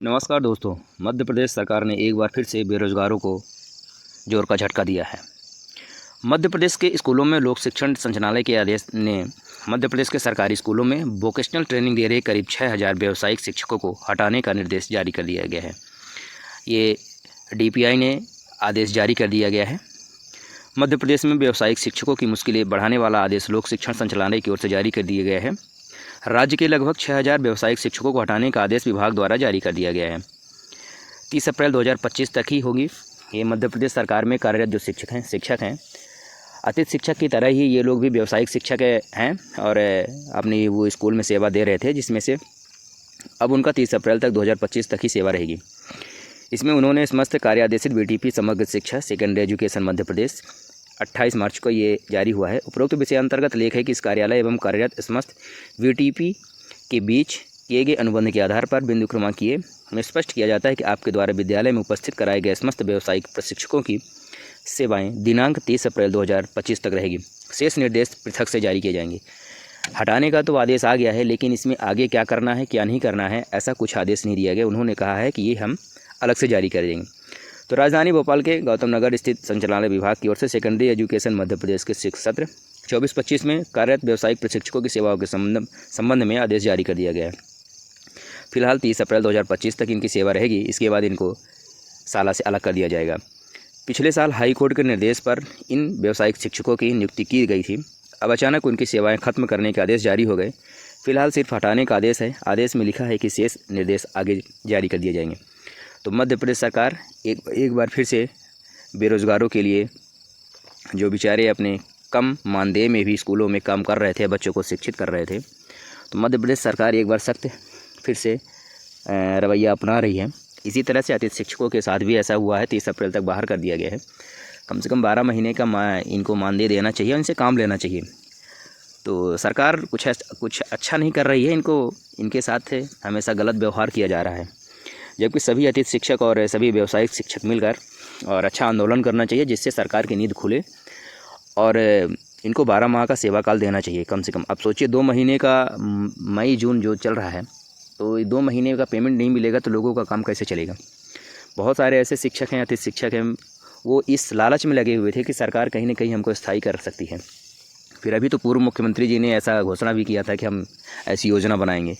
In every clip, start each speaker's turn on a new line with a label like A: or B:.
A: नमस्कार दोस्तों। मध्य प्रदेश सरकार ने एक बार फिर से बेरोजगारों को जोर का झटका दिया है। मध्य प्रदेश के स्कूलों में लोक शिक्षण संचालनालय के आदेश ने मध्य प्रदेश के सरकारी स्कूलों में वोकेशनल ट्रेनिंग दे रहे करीब 6000 व्यावसायिक शिक्षकों को हटाने का निर्देश जारी कर दिया गया है। ये DPI ने आदेश जारी कर दिया गया है। मध्य प्रदेश में व्यावसायिक शिक्षकों की मुश्किलें बढ़ाने वाला आदेश लोक शिक्षण संचालनालय की ओर से जारी कर दिया गया है। राज्य के लगभग 6000 व्यावसायिक शिक्षकों को हटाने का आदेश विभाग द्वारा जारी कर दिया गया है। 30 अप्रैल 2025 तक ही होगी। ये मध्य प्रदेश सरकार में कार्यरत जो शिक्षक हैं अतिथि शिक्षक की तरह ही ये लोग भी व्यावसायिक शिक्षक हैं और अपनी वो स्कूल में सेवा दे रहे थे, जिसमें से अब उनका 30 अप्रैल तक 2025 तक ही सेवा रहेगी। इसमें उन्होंने समस्त कार्यादेशित VTP समग्र शिक्षा सेकेंडरी एजुकेशन मध्य प्रदेश 28 मार्च को ये जारी हुआ है। उपरोक्त विषय अंतर्गत लेख है कि इस कार्यालय एवं कार्यरत समस्त VTP के बीच किए गए अनुबंध के आधार पर बिंदु क्रमांक किए में स्पष्ट किया जाता है कि आपके द्वारा विद्यालय में उपस्थित कराए गए समस्त व्यावसायिक प्रशिक्षकों की सेवाएं दिनांक 30 अप्रैल 2025 तक रहेगी। शेष निर्देश पृथक से जारी किए जाएंगे। हटाने का तो आदेश आ गया है, लेकिन इसमें आगे क्या करना है क्या नहीं करना है ऐसा कुछ आदेश नहीं दिया गया। उन्होंने कहा है कि ये हम अलग से जारी कर देंगे। तो राजधानी भोपाल के गौतम नगर स्थित संचालनालय विभाग की ओर से सेकेंडरी एजुकेशन मध्य प्रदेश के शिक्षा सत्र 24-25 में कार्यरत व्यावसायिक प्रशिक्षकों की सेवाओं के संबंध में आदेश जारी कर दिया गया है। फिलहाल 30 अप्रैल 2025 तक इनकी सेवा रहेगी। इसके बाद इनको शाला से अलग कर दिया जाएगा। पिछले साल हाई कोर्ट के निर्देश पर इन व्यावसायिक शिक्षकों की नियुक्ति की गई थी। अब अचानक उनकी सेवाएं खत्म करने के आदेश जारी हो गए। फिलहाल सिर्फ हटाने का आदेश है। आदेश में लिखा है कि शेष निर्देश आगे जारी कर दिए जाएंगे। तो मध्य प्रदेश सरकार एक बार फिर से बेरोज़गारों के लिए, जो बेचारे अपने कम मानदेय में भी स्कूलों में काम कर रहे थे, बच्चों को शिक्षित कर रहे थे, तो मध्य प्रदेश सरकार एक बार सख्त फिर से रवैया अपना रही है। इसी तरह से अतिथि शिक्षकों के साथ भी ऐसा हुआ है। 30 अप्रैल तक बाहर कर दिया गया है। कम से कम 12 महीने का इनको मानदेय देना चाहिए, इनसे काम लेना चाहिए। तो सरकार कुछ अच्छा नहीं कर रही है। इनके साथ हमेशा गलत व्यवहार किया जा रहा है, जबकि सभी अतिथि शिक्षक और सभी व्यावसायिक शिक्षक मिलकर और अच्छा आंदोलन करना चाहिए, जिससे सरकार की नींद खुले और इनको 12 माह का सेवा काल देना चाहिए कम से कम। अब सोचिए 2 महीने का मई जून जो चल रहा है, तो 2 महीने का पेमेंट नहीं मिलेगा तो लोगों का काम कैसे चलेगा। बहुत सारे ऐसे शिक्षक हैं, अतिथि शिक्षक हैं, वो इस लालच में लगे हुए थे कि सरकार कहीं ना कहीं हमको स्थायी कर सकती है। फिर अभी तो पूर्व मुख्यमंत्री जी ने ऐसा घोषणा भी किया था कि हम ऐसी योजना बनाएंगे,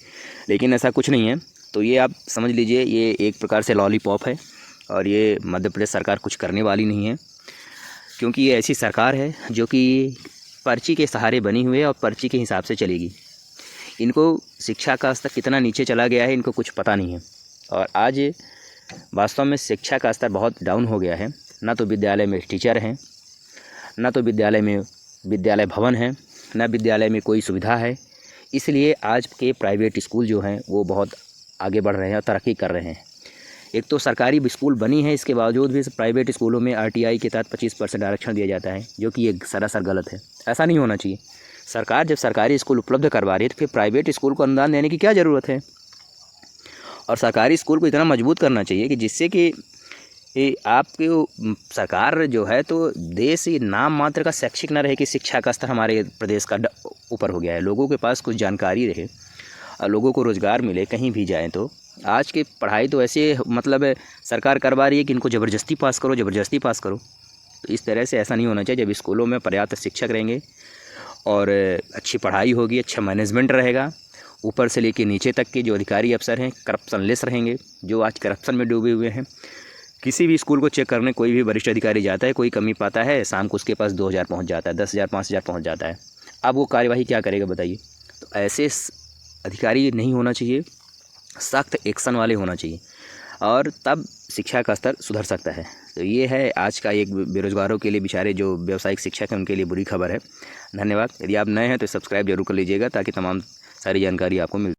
A: लेकिन ऐसा कुछ नहीं है। तो ये आप समझ लीजिए, ये एक प्रकार से लॉलीपॉप है और ये मध्य प्रदेश सरकार कुछ करने वाली नहीं है, क्योंकि ये ऐसी सरकार है जो कि पर्ची के सहारे बनी हुई है और पर्ची के हिसाब से चलेगी। इनको शिक्षा का स्तर कितना नीचे चला गया है इनको कुछ पता नहीं है। और आज वास्तव में शिक्षा का स्तर बहुत डाउन हो गया है। ना तो विद्यालय में टीचर हैं, ना तो विद्यालय में विद्यालय भवन है, ना विद्यालय में कोई सुविधा है। इसलिए आज के प्राइवेट स्कूल जो हैं वो बहुत आगे बढ़ रहे हैं और तरक्की कर रहे हैं। एक तो सरकारी स्कूल बनी है, इसके बावजूद भी प्राइवेट स्कूलों में RTI के तहत 25% आरक्षण दिया जाता है, जो कि ये सरासर गलत है। ऐसा नहीं होना चाहिए। सरकार जब सरकारी स्कूल उपलब्ध करवा रही है तो फिर प्राइवेट स्कूल को अनुदान देने की क्या ज़रूरत है। और सरकारी स्कूल को इतना मजबूत करना चाहिए कि जिससे कि आपके सरकार जो है तो देश ही नाम मात्र का शैक्षिक न रहे कि शिक्षा का स्तर हमारे प्रदेश का ऊपर हो गया है। लोगों के पास कुछ जानकारी रहे और लोगों को रोज़गार मिले कहीं भी जाएं। तो आज की पढ़ाई तो ऐसे मतलब सरकार करवा रही है कि इनको ज़बरदस्ती पास करो। तो इस तरह से ऐसा नहीं होना चाहिए। जब स्कूलों में पर्याप्त शिक्षक रहेंगे और अच्छी पढ़ाई होगी, अच्छा मैनेजमेंट रहेगा, ऊपर से लेके नीचे तक के जो अधिकारी अफसर हैं करप्शन लेस रहेंगे, जो आज करप्शन में डूबे हुए हैं। किसी भी स्कूल को चेक करने कोई भी वरिष्ठ अधिकारी जाता है, कोई कमी पाता है, शाम को उसके पास 2000 पहुँच जाता है, 10,000 5,000 पहुँच जाता है। अब वो कार्यवाही क्या करेगा बताइए। तो ऐसे अधिकारी नहीं होना चाहिए, सख्त एक्शन वाले होना चाहिए, और तब शिक्षा का स्तर सुधर सकता है। तो ये है आज का एक बेरोज़गारों के लिए, बेचारे जो व्यावसायिक शिक्षक हैं उनके लिए बुरी खबर है। धन्यवाद। यदि आप नए हैं तो सब्सक्राइब जरूर कर लीजिएगा, ताकि तमाम सारी जानकारी आपको मिल